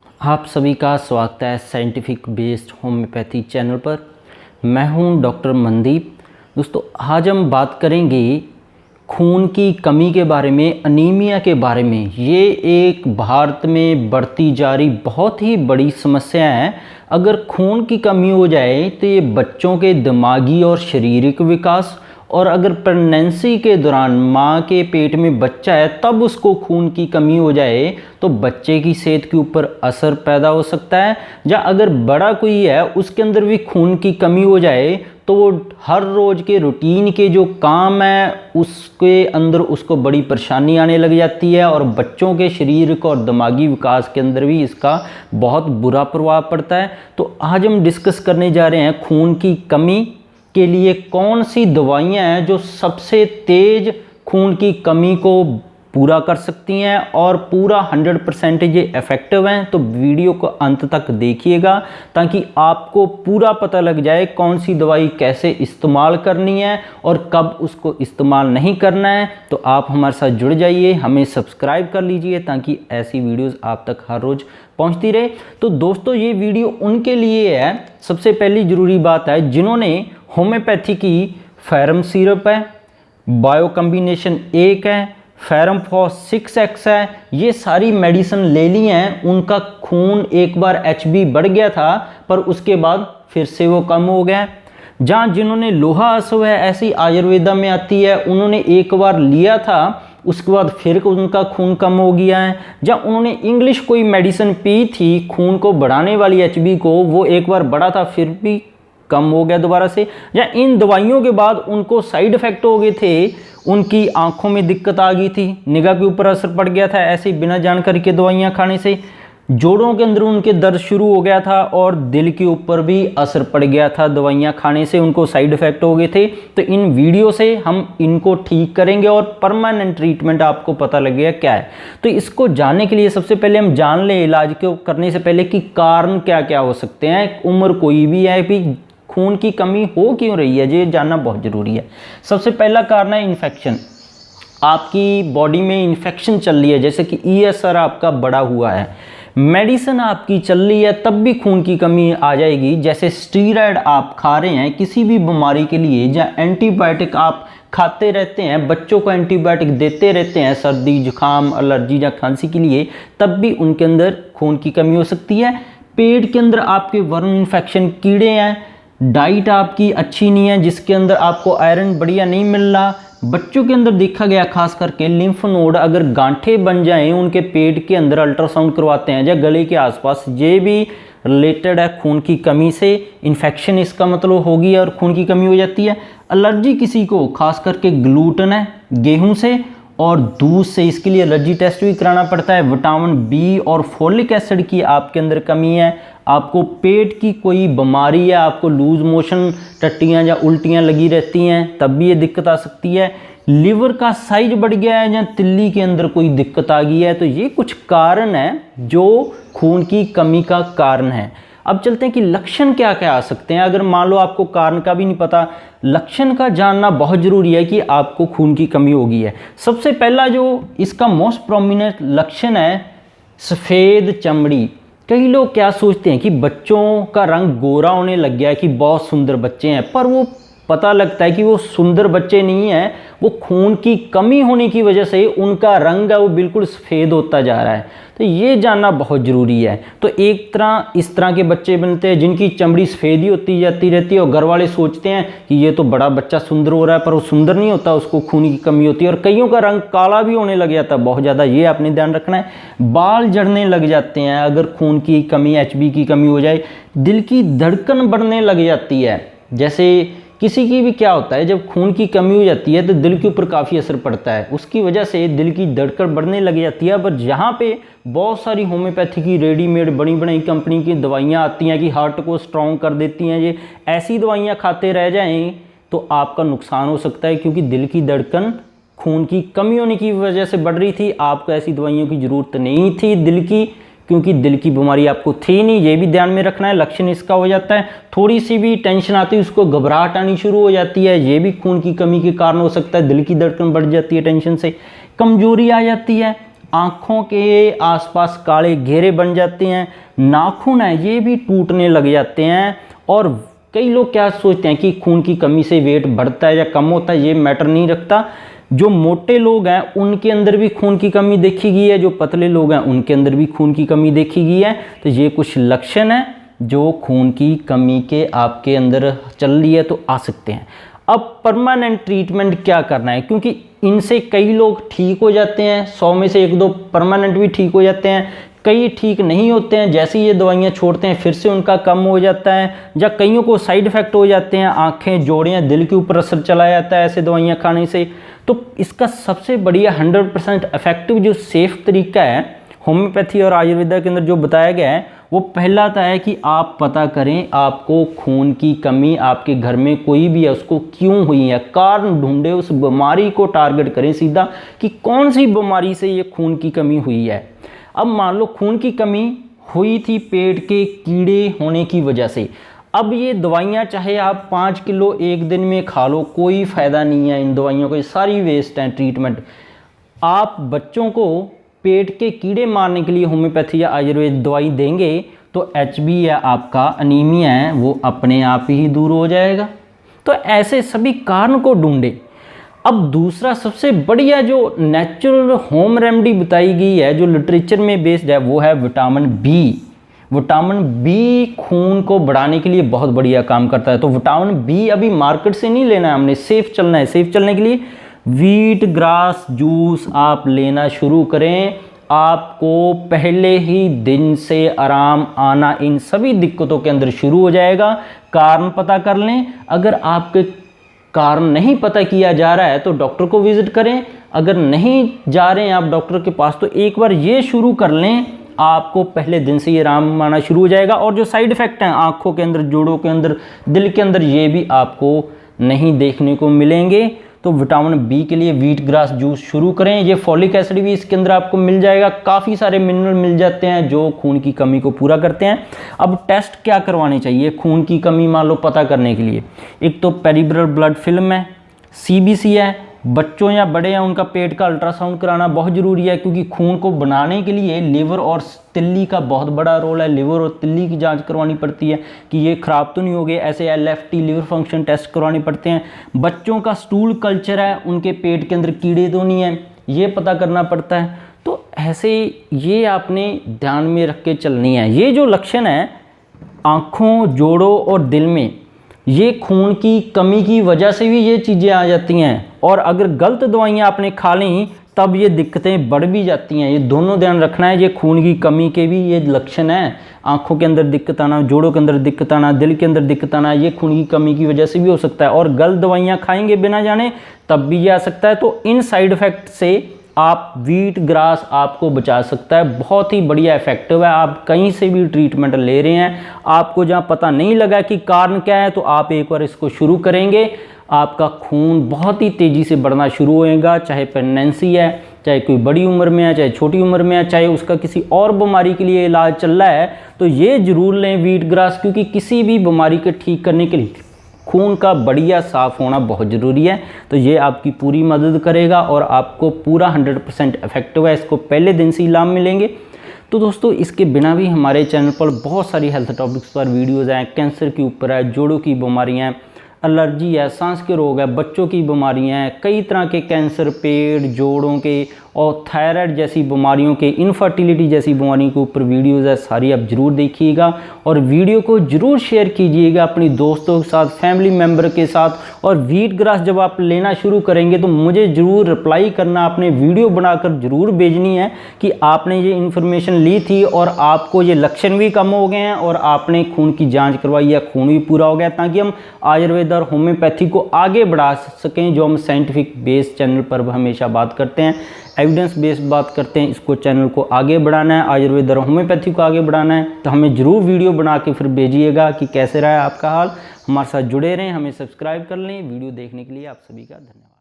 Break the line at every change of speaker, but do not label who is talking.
आप सभी का स्वागत है साइंटिफिक बेस्ड होम्योपैथी चैनल पर। मैं हूं डॉक्टर मनदीप। दोस्तों, आज हम बात करेंगे खून की कमी के बारे में, अनीमिया के बारे में। ये एक भारत में बढ़ती जा रही बहुत ही बड़ी समस्या है। अगर खून की कमी हो जाए तो ये बच्चों के दिमागी और शारीरिक विकास, और अगर प्रेगनेंसी के दौरान माँ के पेट में बच्चा है तब उसको खून की कमी हो जाए तो बच्चे की सेहत के ऊपर असर पैदा हो सकता है। या अगर बड़ा कोई है उसके अंदर भी खून की कमी हो जाए तो वो हर रोज़ के रूटीन के जो काम है उसके अंदर उसको बड़ी परेशानी आने लग जाती है, और बच्चों के शारीरिक और दिमागी विकास के अंदर भी इसका बहुत बुरा प्रभाव पड़ता है। तो आज हम डिस्कस करने जा रहे हैं खून की कमी के लिए कौन सी दवाइयाँ हैं जो सबसे तेज खून की कमी को पूरा कर सकती हैं और पूरा 100% ये इफ़ेक्टिव हैं। तो वीडियो को अंत तक देखिएगा ताकि आपको पूरा पता लग जाए कौन सी दवाई कैसे इस्तेमाल करनी है और कब उसको इस्तेमाल नहीं करना है। तो आप हमारे साथ जुड़ जाइए, हमें सब्सक्राइब कर लीजिए ताकि ऐसी वीडियोस आप तक हर रोज़ पहुंचती रहे। तो दोस्तों, ये वीडियो उनके लिए है, सबसे पहली ज़रूरी बात है जिन्होंने होम्योपैथी की फेरम सिरप है, बायो कॉम्बिनेशन 1 है, फेरम फॉस 6X है, ये सारी मेडिसिन ले ली हैं। उनका खून एक बार HB बढ़ गया था पर उसके बाद फिर से वो कम हो गया। जहाँ जिन्होंने लोहा अश्व है, ऐसी आयुर्वेदा में आती है, उन्होंने एक बार लिया था उसके बाद फिर उनका खून कम हो गया है। जहाँ उन्होंने इंग्लिश कोई मेडिसिन पी थी खून को बढ़ाने वाली HB को, वो एक बार बढ़ा था फिर भी कम हो गया दोबारा से। या इन दवाइयों के बाद उनको साइड इफ़ेक्ट हो गए थे, उनकी आंखों में दिक्कत आ गई थी, निगाह के ऊपर असर पड़ गया था ऐसे बिना जानकारी के दवाइयाँ खाने से, जोड़ों के अंदर उनके दर्द शुरू हो गया था और दिल के ऊपर भी असर पड़ गया था, दवाइयाँ खाने से उनको साइड इफ़ेक्ट हो गए थे। तो इन वीडियो से हम इनको ठीक करेंगे और परमानेंट ट्रीटमेंट आपको पता लगेगा क्या है। तो इसको जानने के लिए सबसे पहले हम जान लें इलाज को करने से पहले कि कारण क्या क्या हो सकते हैं। उम्र कोई भी है भी खून की कमी हो क्यों रही है, ये जानना बहुत ज़रूरी है। सबसे पहला कारण है इन्फेक्शन। आपकी बॉडी में इन्फेक्शन चल रही है, जैसे कि ESR आपका बढ़ा हुआ है, मेडिसिन आपकी चल रही है तब भी खून की कमी आ जाएगी। जैसे स्टीरॉयड आप खा रहे हैं किसी भी बीमारी के लिए, या एंटीबायोटिक आप खाते रहते हैं, बच्चों को एंटीबायोटिक देते रहते हैं सर्दी जुकाम एलर्जी या खांसी के लिए, तब भी उनके अंदर खून की कमी हो सकती है। पेट के अंदर आपके वर्म इन्फेक्शन कीड़े हैं, डाइट आपकी अच्छी नहीं है जिसके अंदर आपको आयरन बढ़िया नहीं मिल रहा। बच्चों के अंदर देखा गया खास करके लिम्फ नोड अगर गांठें बन जाएं उनके पेट के अंदर, अल्ट्रासाउंड करवाते हैं या गले के आसपास, ये भी रिलेटेड है खून की कमी से। इन्फेक्शन इसका मतलब होगी और खून की कमी हो जाती है। एलर्जी किसी को खास करके ग्लूटेन है, गेहूं से और दूध से, इसके लिए एलर्जी टेस्ट भी कराना पड़ता है। विटामिन B और फोलिक एसिड की आपके अंदर कमी है, आपको पेट की कोई बीमारी है, आपको लूज मोशन, टट्टियाँ या उल्टियाँ लगी रहती हैं, तब भी ये दिक्कत आ सकती है। लिवर का साइज बढ़ गया है या तिल्ली के अंदर कोई दिक्कत आ गई है, तो ये कुछ कारण हैं जो खून की कमी का कारण है। अब चलते हैं कि लक्षण क्या क्या आ सकते हैं। अगर मान लो आपको कारण का भी नहीं पता, लक्षण का जानना बहुत ज़रूरी है कि आपको खून की कमी हो गई है। सबसे पहला जो इसका मोस्ट प्रोमिनेंट लक्षण है, सफ़ेद चमड़ी। कई लोग क्या सोचते हैं कि बच्चों का रंग गोरा होने लग गया है कि बहुत सुंदर बच्चे हैं, पर वो पता लगता है कि वो सुंदर बच्चे नहीं हैं, वो खून की कमी होने की वजह से उनका रंग है वो बिल्कुल सफ़ेद होता जा रहा है। तो ये जानना बहुत ज़रूरी है। तो एक तरह इस तरह के बच्चे बनते हैं जिनकी चमड़ी सफ़ेद ही होती जाती रहती है और घर वाले सोचते हैं कि ये तो बड़ा बच्चा सुंदर हो रहा है, पर वो सुंदर नहीं होता, उसको खून की कमी होती है। और कईयों का रंग काला भी होने लग जाता है बहुत ज़्यादा, ये आपने ध्यान रखना है। बाल झड़ने लग जाते हैं अगर खून की कमी, HB की कमी हो जाए। दिल की धड़कन बढ़ने लग जाती है, जैसे किसी की भी क्या होता है जब खून की कमी हो जाती है तो दिल के ऊपर काफ़ी असर पड़ता है, उसकी वजह से दिल की धड़कन बढ़ने लग जाती है। पर जहाँ पे बहुत सारी होम्योपैथी की रेडीमेड बड़ी बड़ी कंपनी की दवाइयाँ आती हैं कि हार्ट को स्ट्रॉन्ग कर देती हैं, ये ऐसी दवाइयाँ खाते रह जाएं तो आपका नुकसान हो सकता है, क्योंकि दिल की धड़कन खून की कमी होने की वजह से बढ़ रही थी। आपको ऐसी दवाइयों की ज़रूरत नहीं थी दिल की, क्योंकि दिल की बीमारी आपको थी नहीं, ये भी ध्यान में रखना है। लक्षण इसका हो जाता है, थोड़ी सी भी टेंशन आती है उसको घबराहट आनी शुरू हो जाती है, ये भी खून की कमी के कारण हो सकता है। दिल की धड़कन बढ़ जाती है टेंशन से, कमजोरी आ जाती है, आँखों के आसपास काले घेरे बन जाते हैं, नाखून है ये भी टूटने लग जाते हैं। और कई लोग क्या सोचते हैं कि खून की कमी से वेट बढ़ता है या कम होता है, ये मैटर नहीं रखता। जो मोटे लोग हैं उनके अंदर भी खून की कमी देखी गई है, जो पतले लोग हैं उनके अंदर भी खून की कमी देखी गई है। तो ये कुछ लक्षण हैं जो खून की कमी के आपके अंदर चल रही है तो आ सकते हैं। अब परमानेंट ट्रीटमेंट क्या करना है, क्योंकि इनसे कई लोग ठीक हो जाते हैं, 100 में से 1-2 परमानेंट भी ठीक हो जाते हैं, कई ठीक नहीं होते हैं, जैसे ये दवाइयाँ छोड़ते हैं फिर से उनका कम हो जाता है, या कईयों को साइड इफ़ेक्ट हो जाते हैं, आँखें, जोड़ियाँ, दिल के ऊपर असर चला जाता है ऐसे दवाइयाँ खाने से। तो इसका सबसे बढ़िया 100% इफेक्टिव जो सेफ़ तरीका है होम्योपैथी और आयुर्वेदा के अंदर जो बताया गया है, वो पहला था है कि आप पता करें आपको खून की कमी आपके घर में कोई भी है उसको क्यों हुई है, कारण ढूंढे, उस बीमारी को टारगेट करें सीधा कि कौन सी बीमारी से ये खून की कमी हुई है। अब मान लो खून की कमी हुई थी पेट के कीड़े होने की वजह से, अब ये दवाइयाँ चाहे आप 5 किलो एक दिन में खा लो, कोई फ़ायदा नहीं है इन दवाइयों को, ये सारी वेस्ट हैं ट्रीटमेंट। आप बच्चों को पेट के कीड़े मारने के लिए होम्योपैथी या आयुर्वेद दवाई देंगे तो एचबी या आपका अनीमिया है वो अपने आप ही दूर हो जाएगा। तो ऐसे सभी कारण को ढूंढे। अब दूसरा सबसे बढ़िया जो नेचुरल होम रेमेडी बताई गई है जो लिटरेचर में बेस्ड है वो है विटामिन बी। विटामिन बी खून को बढ़ाने के लिए बहुत बढ़िया काम करता है। तो विटामिन बी अभी मार्केट से नहीं लेना है हमने, सेफ चलना है। सेफ चलने के लिए व्हीट ग्रास जूस आप लेना शुरू करें, आपको पहले ही दिन से आराम आना इन सभी दिक्कतों के अंदर शुरू हो जाएगा। कारण पता कर लें, अगर आपके कारण नहीं पता किया जा रहा है तो डॉक्टर को विजिट करें, अगर नहीं जा रहे हैं आप डॉक्टर के पास तो एक बार ये शुरू कर लें, आपको पहले दिन से ये आराम आना शुरू हो जाएगा। और जो साइड इफ़ेक्ट हैं आँखों के अंदर, जोड़ों के अंदर, दिल के अंदर, ये भी आपको नहीं देखने को मिलेंगे। तो विटामिन बी के लिए व्हीट ग्रास जूस शुरू करें। ये फॉलिक एसिड भी इसके अंदर आपको मिल जाएगा, काफ़ी सारे मिनरल मिल जाते हैं जो खून की कमी को पूरा करते हैं। अब टेस्ट क्या करवाने चाहिए खून की कमी मान लो पता करने के लिए? एक तो पेरिफेरल ब्लड फिल्म है, सीबीसी है, बच्चों या बड़े हैं उनका पेट का अल्ट्रासाउंड कराना बहुत ज़रूरी है, क्योंकि खून को बनाने के लिए लिवर और तिल्ली का बहुत बड़ा रोल है। लिवर और तिल्ली की जांच करवानी पड़ती है कि ये ख़राब तो नहीं हो गए, ऐसे एलएफटी लिवर फंक्शन टेस्ट करवाने पड़ते हैं। बच्चों का स्टूल कल्चर है, उनके पेट के अंदर कीड़े तो नहीं है, ये पता करना पड़ता है। तो ऐसे ये आपने ध्यान में रख के चलनी है। ये जो लक्षण है आँखों, जोड़ों और दिल में, ये खून की कमी की वजह से भी ये चीज़ें आ जाती हैं। और अगर गलत दवाइयाँ आपने खा लीं तब ये दिक्कतें बढ़ भी जाती हैं। ये दोनों ध्यान रखना है। ये खून की कमी के भी ये लक्षण हैं, आँखों के अंदर दिक्कत आना, जोड़ों के अंदर दिक्कत आना, दिल के अंदर दिक्कत आना, ये खून की कमी की वजह से भी हो सकता है। और गलत दवाइयाँ खाएंगे बिना जाने तब भी ये आ सकता है। तो इन साइड इफ़ेक्ट से आप व्हीट ग्रास आपको बचा सकता है, बहुत ही बढ़िया इफेक्टिव है। आप कहीं से भी ट्रीटमेंट ले रहे हैं, आपको जहाँ पता नहीं लगा कि कारण क्या है तो आप एक बार इसको शुरू करेंगे, आपका खून बहुत ही तेज़ी से बढ़ना शुरू होएगा। चाहे प्रेगनेंसी है, चाहे कोई बड़ी उम्र में है, चाहे छोटी उम्र में है, चाहे उसका किसी और बीमारी के लिए इलाज चल रहा है, तो ये ज़रूर लें व्हीट ग्रास, क्योंकि किसी भी बीमारी को ठीक करने के लिए खून का बढ़िया साफ़ होना बहुत ज़रूरी है। तो ये आपकी पूरी मदद करेगा और आपको पूरा 100% इफेक्टिव है। इसको पहले दिन से ही लाभ मिलेंगे। तो दोस्तों इसके बिना भी हमारे चैनल पर बहुत सारी हेल्थ टॉपिक्स पर वीडियोज़ हैं, कैंसर के ऊपर है, जोड़ों की बीमारियाँ, एलर्जी है, सांस के रोग है, बच्चों की बीमारियां हैं, कई तरह के कैंसर, पेट, जोड़ों के और थायराइड जैसी बीमारियों के, इनफर्टिलिटी जैसी बीमारियों के ऊपर वीडियोज़ है, सारी आप ज़रूर देखिएगा। और वीडियो को ज़रूर शेयर कीजिएगा अपनी दोस्तों के साथ, फैमिली मेम्बर के साथ। और व्हीट ग्रास जब आप लेना शुरू करेंगे तो मुझे ज़रूर रिप्लाई करना, आपने वीडियो बनाकर ज़रूर भेजनी है कि आपने ये इन्फॉर्मेशन ली थी और आपको ये लक्षण भी कम हो गए हैं और आपने खून की जाँच करवाई है, खून भी पूरा हो गया, ताकि हम आयुर्वेद और होम्योपैथी को आगे बढ़ा सकें। जो हम साइंटिफिक बेस्ड चैनल पर हमेशा बात करते हैं, एविडेंस बेस्ड बात करते हैं, इसको चैनल को आगे बढ़ाना है, आयुर्वेद और होम्योपैथी को आगे बढ़ाना है। तो हमें ज़रूर वीडियो बना के फिर भेजिएगा कि कैसे रहा है आपका हाल। हमारे साथ जुड़े रहें, हमें सब्सक्राइब कर लें। वीडियो देखने के लिए आप सभी का धन्यवाद।